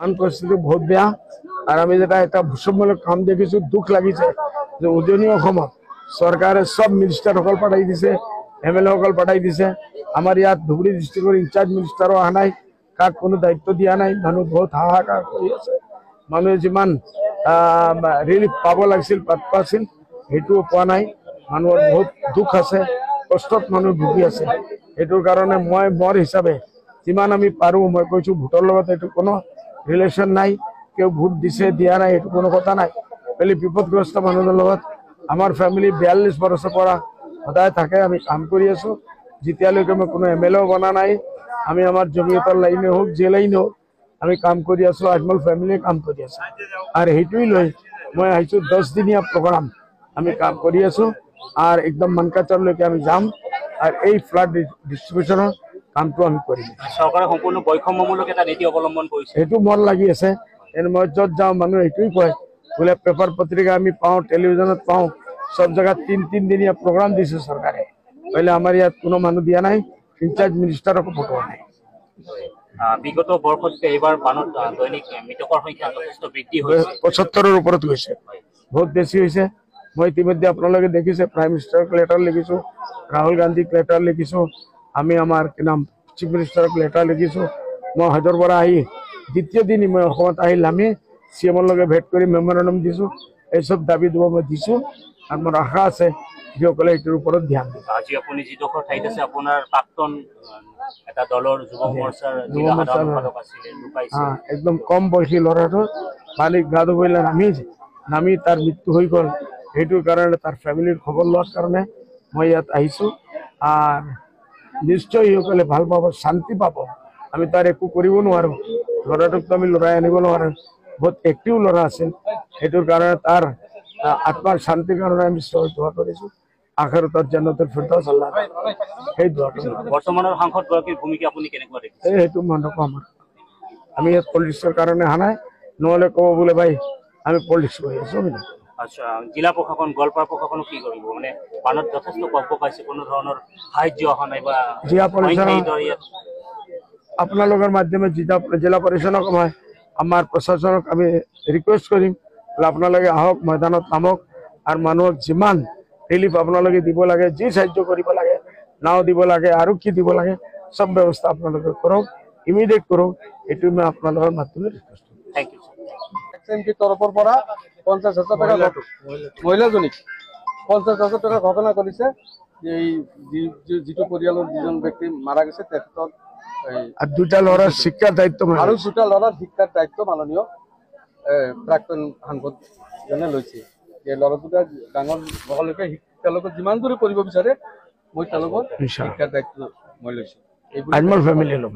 আন পৰিস্থিতি বহুত বেয়া আর আমি যেটা একটা ভূষম্যমূলক কাম দেখিছো দুঃখ লাগিছে যে উজনি অসমত চৰকাৰে সব মিনিষ্টাৰ সকল পাঠাই দিছে এমএলএ সকল পাঠাই দিছে আমাৰ ইয়াত ধুবুৰী ডিস্ট্ৰিক্টৰ ইনচাৰ্জ মিনিষ্টাৰো অহা নাই কাক কোনো দায়িত্ব দিয়া নাই মানুহ বহুত হাহাকাৰ কৰি আছে মানুহে যিমান ৰিলিফ পাব লাগিছিল পাইছিল সেইটোও পোৱা নাই মানুহৰ বহুত দুখ আছে কষ্টত মানুহ ভুগি আছে এইটোৰ কাৰণে মই মোৰ হিচাপে যিমান আমি পাৰো মই কৈছো ভোটৰ লগত এইটো কোনো ৰিলেশ্যন নাই কেউ ভোট দিছে দিয়া নাই এইটো কোনো কথা নাই খালি বিপদগ্ৰস্ত মানুহৰ লগত আমাৰ ফ্যামিলি 42 বছৰ পৰা সদায় থাকে আমি কাম কৰি আছো যেতিয়ালৈকে মই কোনো এমএলএ বনা নাই আমি আমাৰ জমিয়তৰ লাইনে হোক যে লাইনে হোক আমি কাম কৰি আছো আজমল ফ্যামিলি কাম কৰি আছে আৰ সেইটোই লৈ মই আহিছো 10 দিনীয়া প্ৰগ্ৰাম আমি কাম কৰি আছো আৰ একদম মানকাচৰলৈকে আমি যাম আৰ এই ফ্লাড ডিস্ট্ৰিবিউশনৰ কামটো আমি কৰিম সৰকাৰে সম্পূৰ্ণ বৈষম্যমূলক এটা নীতি অবলম্বন কৰিছে এইটো মন লাগি আছে মই যত যাওঁ মানুহ এইটোই কয় बोले पेपर पत्रिका আমি পাও টেলিভিশনত পাও सब जगह 3 दिनिया प्रोग्राम दिसे सरकारे पहले हमारे यहाँ कोनो मानु दिया नहीं इंचार्ज मिनिस्टर को फोटो नहीं বিগত বৰ্ষতকে এবাৰ বানত দৈনিক মৃতকৰ সংখ্যা যথেষ্ট বৃদ্ধি হৈছে 75 ৰ ওপৰত হৈছে বহুত বেছি হৈছে মই ইতিমধ্যে আপোনালোকে দেখিছে প্ৰাইম মিনিষ্টাৰক লেটাৰ লিখিছো ৰাহুল গান্ধীক লেটাৰ লিখিছো আমি আমাৰ কি নাম চিফ মিনিষ্টাৰক লেটাৰ লিখিছো মই হাজাৰ পৰা আহি দ্বিতীয় দিন মই অসমত আহিল আমি সিএমৰ লগে ভেট কৰি মেমোৰেন্ডাম দিছো এই সব দাবী দিব মই দিছো আৰ মোৰ আশা আছে যিসকলে এইটোৰ ওপৰত ধ্যান দিব আজি আপুনি যিডোখৰ ঠাইত আছে আপোনাৰ প্ৰাক্তন এটা দলৰ যুৱ মৰ্চাৰ জিলা সাধাৰণ সম্পাদক আছিল লুকাইছে একদম কম বয়সী ল'ৰাটো মালিক গা ধুবলৈ নামি তাৰ মৃত্যু হৈ গ'ল সেইটোৰ কাৰণে তাৰ ফ্যামিলিৰ খবৰ লোৱাৰ কাৰণে মই ইয়াত আহিছো আৰ নিশ্চয় সকলে ভাল পাব শান্তি পাব আমি তাৰ একো কৰিব নোৱাৰো ল'ৰাটোক আমি লৰাই আনিব নোৱাৰো বহুত এক্টিভ ল'ৰা আছিল সেইটোৰ কাৰণে তাৰ আত্মাৰ শান্তিৰ কাৰণে আমি দোয়া কৰিছো আখেৰ তাত জান্নাতুল ফিৰদাউস আল্লাহ সেই দোয়া বৰ্তমানৰ সাংসদ গৰাকীৰ ভূমিকা আপুনি কেনেকুৱা দেখিছে সেইটো মনক আমাৰ আমি ইয়াত পলিটিক্সৰ কাৰণে আহা নাই নহলে ক'ব বোলে ভাই আমি পলিটিক্স কৰি আছো আচ্ছা জিলা প্ৰশাসন গোৱালপাৰা প্ৰশাসন কি কৰিব মানে বানত যথেষ্ট কষ্ট পাইছে কোনো ধৰণৰ সাহায্য অহা নাই বা জিলা পৰিষদ আপোনালোকৰ মাধ্যমে জিলা পৰিষদক মই আমাৰ প্ৰশাসনক আমি ৰিকুৱেষ্ট কৰিম আপোনালোকে আহক ময়দানত নামক আৰ মানুহক যিমান ৰিলিফ আপোনালোকে দিব লাগে যি সাহায্য কৰিব লাগে নাও দিব লাগে আৰু কি দিব লাগে সব ব্যৱস্থা আপোনালোকে কৰক ইমিডিয়েট কৰক এটু মই আপোনালোকৰ মাধ্যমে ৰিকুৱেষ্ট কৰিম থ্যাংক ইউ এসএমপি তৰফৰ পৰা 50,000 টাকা মহিলাজনীক 50,000 টাকা ঘটনা কৰিছে এই যিটো পৰিয়ালৰ দুজন ব্যক্তি মাৰা গেছে তেখেতৰ আৰ দুটা ল'ৰাৰ শিক্ষাৰ দায়িত্ব আৰু দুটা ল'ৰাৰ শিক্ষাৰ দায়িত্ব মাননীয় প্ৰাক্তন সাংসদ জনে লৈছে যে ল'ৰা দুটা ডাঙৰ বহলৈকে তেওঁলোকে যিমান দূৰে কৰিব বিচাৰে মই তেওঁলোকৰ শিক্ষাৰ দায়িত্ব মই লৈছো আজমল ফ্যামিলি ল'ব